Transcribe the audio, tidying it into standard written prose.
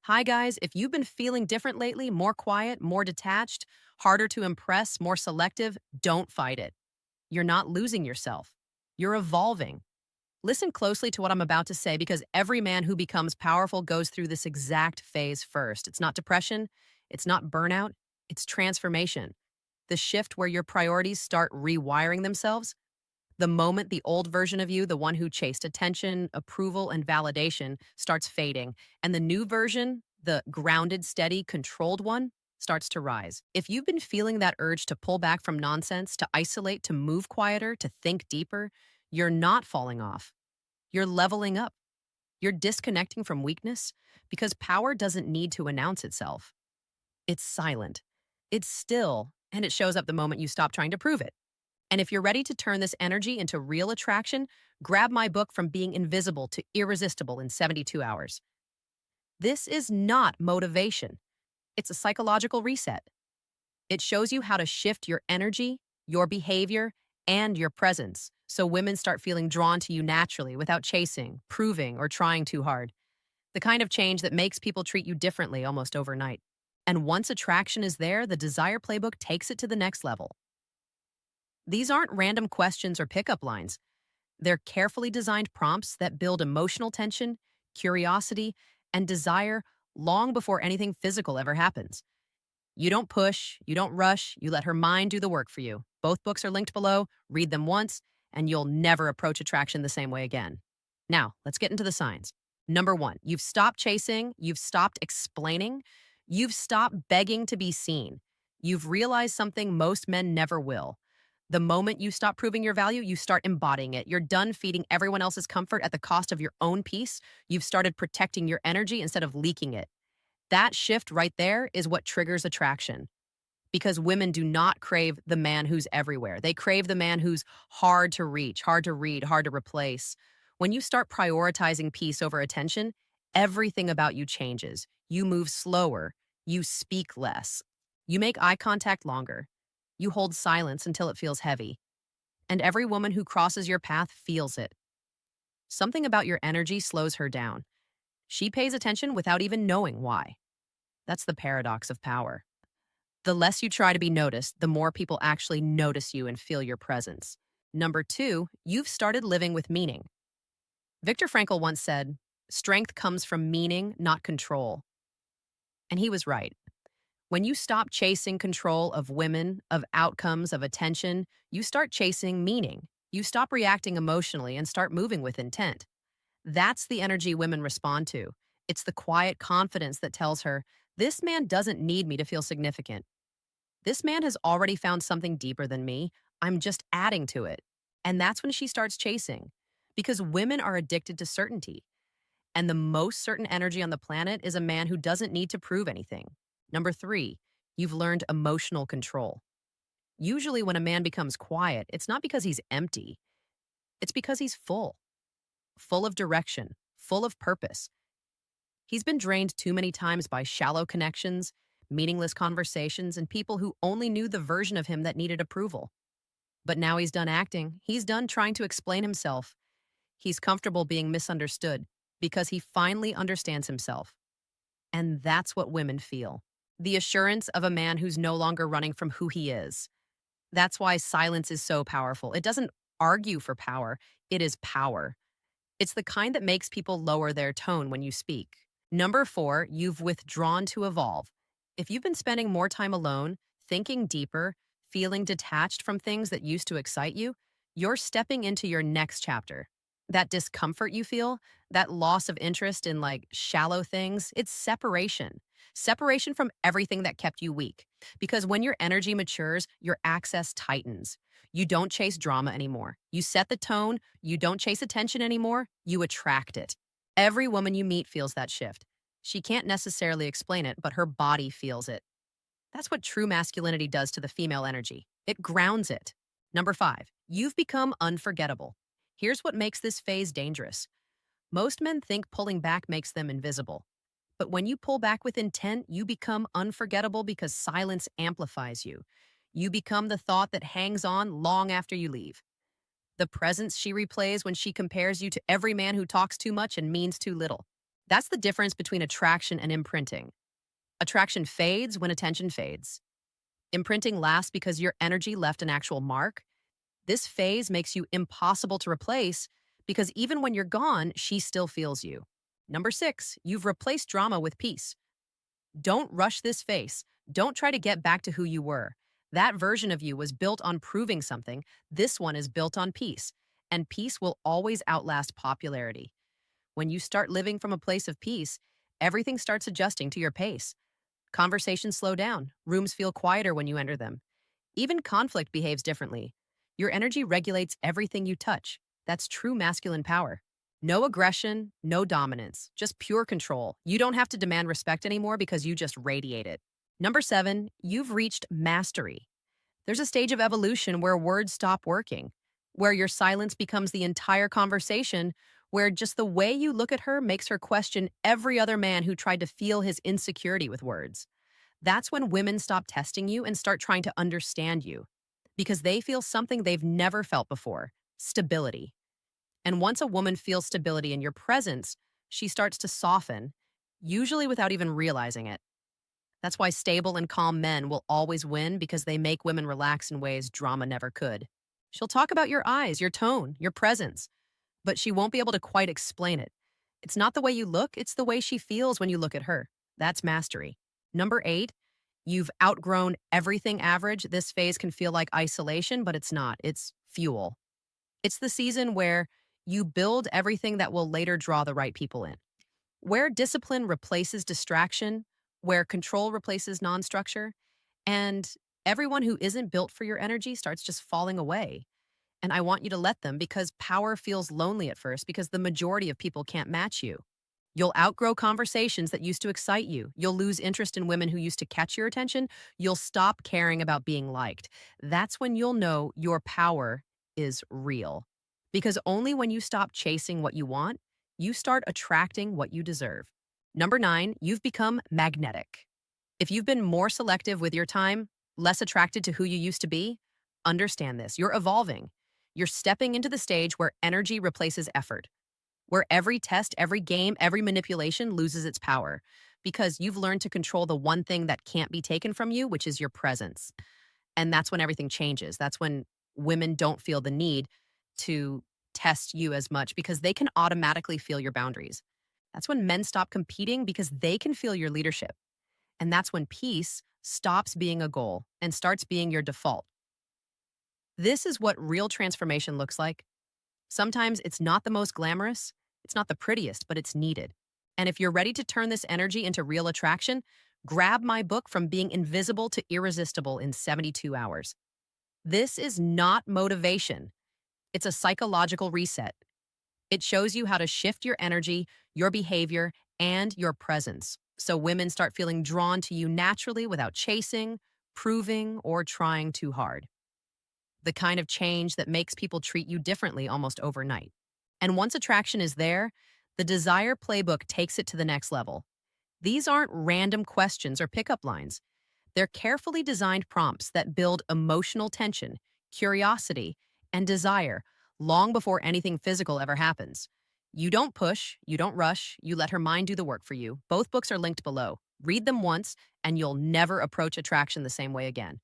Hi, guys. If you've been feeling different lately, more quiet, more detached, harder to impress, more selective, don't fight it. You're not losing yourself. You're evolving. Listen closely to what I'm about to say because every man who becomes powerful goes through this exact phase first. It's not depression, it's not burnout, it's transformation. The shift where your priorities start rewiring themselves. The moment the old version of you, the one who chased attention, approval, and validation, starts fading, and the new version, the grounded, steady, controlled one, starts to rise. If you've been feeling that urge to pull back from nonsense, to isolate, to move quieter, to think deeper, you're not falling off. You're leveling up. You're disconnecting from weakness because power doesn't need to announce itself. It's silent, it's still, and it shows up the moment you stop trying to prove it. And if you're ready to turn this energy into real attraction, grab my book From Being Invisible to Irresistible in 72 Hours. This is not motivation, it's a psychological reset. It shows you how to shift your energy, your behavior, and your presence so women start feeling drawn to you naturally without chasing, proving, or trying too hard. The kind of change that makes people treat you differently almost overnight. And once attraction is there, the Desire Playbook takes it to the next level. These aren't random questions or pickup lines. They're carefully designed prompts that build emotional tension, curiosity, and desire long before anything physical ever happens. You don't push, you don't rush, you let her mind do the work for you. Both books are linked below, read them once, and you'll never approach attraction the same way again. Now, let's get into the signs. Number one, you've stopped chasing, you've stopped explaining, you've stopped begging to be seen. You've realized something most men never will. The moment you stop proving your value, you start embodying it. You're done feeding everyone else's comfort at the cost of your own peace. You've started protecting your energy instead of leaking it. That shift right there is what triggers attraction. Because women do not crave the man who's everywhere. They crave the man who's hard to reach, hard to read, hard to replace. When you start prioritizing peace over attention, everything about you changes. You move slower. You speak less. You make eye contact longer. You hold silence until it feels heavy. And every woman who crosses your path feels it. Something about your energy slows her down. She pays attention without even knowing why. That's the paradox of power. The less you try to be noticed, the more people actually notice you and feel your presence. Number two, you've started living with meaning. Viktor Frankl once said, "Strength comes from meaning, not control." And he was right. When you stop chasing control of women, of outcomes, of attention, you start chasing meaning. You stop reacting emotionally and start moving with intent. That's the energy women respond to. It's the quiet confidence that tells her, this man doesn't need me to feel significant. This man has already found something deeper than me. I'm just adding to it. And that's when she starts chasing. Because women are addicted to certainty. And the most certain energy on the planet is a man who doesn't need to prove anything. Number three, you've learned emotional control. Usually, when a man becomes quiet, it's not because he's empty, it's because he's full of direction, full of purpose. He's been drained too many times by shallow connections, meaningless conversations, and people who only knew the version of him that needed approval. But now he's done acting, he's done trying to explain himself. He's comfortable being misunderstood because he finally understands himself. And that's what women feel. The assurance of a man who's no longer running from who he is. That's why silence is so powerful. It doesn't argue for power, it is power. It's the kind that makes people lower their tone when you speak. Number four, you've withdrawn to evolve. If you've been spending more time alone, thinking deeper, feeling detached from things that used to excite you, you're stepping into your next chapter. That discomfort you feel, that loss of interest in shallow things, it's separation. Separation from everything that kept you weak. Because when your energy matures, your access tightens. You don't chase drama anymore. You set the tone. You don't chase attention anymore. You attract it. Every woman you meet feels that shift. She can't necessarily explain it, but her body feels it. That's what true masculinity does to the female energy. It grounds it. Number five, you've become unforgettable. Here's what makes this phase dangerous. Most men think pulling back makes them invisible. But when you pull back with intent, you become unforgettable because silence amplifies you. You become the thought that hangs on long after you leave. The presence she replays when she compares you to every man who talks too much and means too little. That's the difference between attraction and imprinting. Attraction fades when attention fades. Imprinting lasts because your energy left an actual mark. This phase makes you impossible to replace because even when you're gone, she still feels you. Number 6, you've replaced drama with peace. Don't rush this phase. Don't try to get back to who you were. That version of you was built on proving something. This one is built on peace. And peace will always outlast popularity. When you start living from a place of peace, everything starts adjusting to your pace. Conversations slow down. Rooms feel quieter when you enter them. Even conflict behaves differently. Your energy regulates everything you touch. That's true masculine power. No aggression, no dominance, just pure control. You don't have to demand respect anymore because you just radiate it. Number 7, you've reached mastery. There's a stage of evolution where words stop working, where your silence becomes the entire conversation, where just the way you look at her makes her question every other man who tried to feel his insecurity with words. That's when women stop testing you and start trying to understand you because they feel something they've never felt before: stability. And once a woman feels stability in your presence, she starts to soften, usually without even realizing it. That's why stable and calm men will always win because they make women relax in ways drama never could. She'll talk about your eyes, your tone, your presence, but she won't be able to quite explain it. It's not the way you look, it's the way she feels when you look at her. That's mastery. Number 8, you've outgrown everything average. This phase can feel like isolation, but it's not. It's fuel. It's the season where you build everything that will later draw the right people in. Where discipline replaces distraction, where control replaces non-structure, and everyone who isn't built for your energy starts just falling away. And I want you to let them because power feels lonely at first because the majority of people can't match you. You'll outgrow conversations that used to excite you. You'll lose interest in women who used to catch your attention. You'll stop caring about being liked. That's when you'll know your power is real. Because only when you stop chasing what you want, you start attracting what you deserve. Number 9, you've become magnetic. If you've been more selective with your time, less attracted to who you used to be, understand this. You're evolving. You're stepping into the stage where energy replaces effort, where every test, every game, every manipulation loses its power because you've learned to control the one thing that can't be taken from you, which is your presence. And that's when everything changes. That's when women don't feel the need to test you as much because they can automatically feel your boundaries. That's when men stop competing because they can feel your leadership. And that's when peace stops being a goal and starts being your default. This is what real transformation looks like. Sometimes it's not the most glamorous, it's not the prettiest, but it's needed. And if you're ready to turn this energy into real attraction, grab my book From Being Invisible to Irresistible in 72 Hours. This is not motivation. It's a psychological reset. It shows you how to shift your energy, your behavior, and your presence so women start feeling drawn to you naturally without chasing, proving, or trying too hard. The kind of change that makes people treat you differently almost overnight. And once attraction is there, the Desire Playbook takes it to the next level. These aren't random questions or pickup lines. They're carefully designed prompts that build emotional tension, curiosity, and desire long before anything physical ever happens. You don't push, you don't rush, you let her mind do the work for you. Both books are linked below. Read them once, and you'll never approach attraction the same way again.